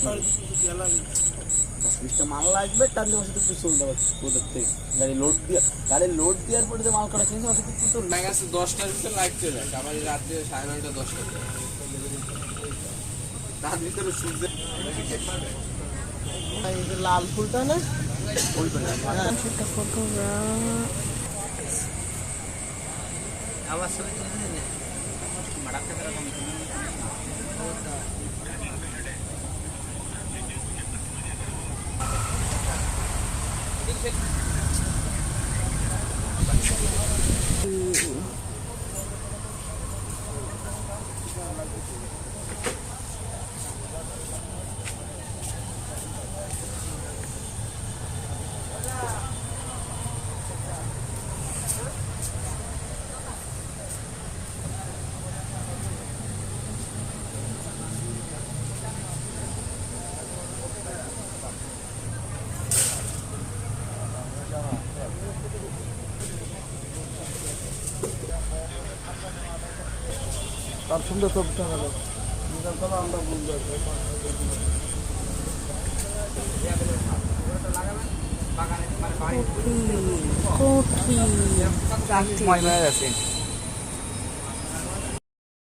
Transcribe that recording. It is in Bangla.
10-20টা মাল লাগবে, তার জন্য একটু চলতে পারছি ওদের থেকে। গাড়ি লোড দেওয়ার পরে যে মাল করা কিনছে ওটা কিন্তু তো ম্যাগাসে 10টার ভিতরে লাগতে যায়, আবার রাত্রে 9:30 10টা তার ভিতরে সূর্যের এই যে লাল ফুলটা না ওইটা সেটা ফটোগ্রাফ আবার সবাই মারাতে পারে তার সুন্দর ছবিটা হলো আমরা বুঝতে কোকি ময়লা আছে।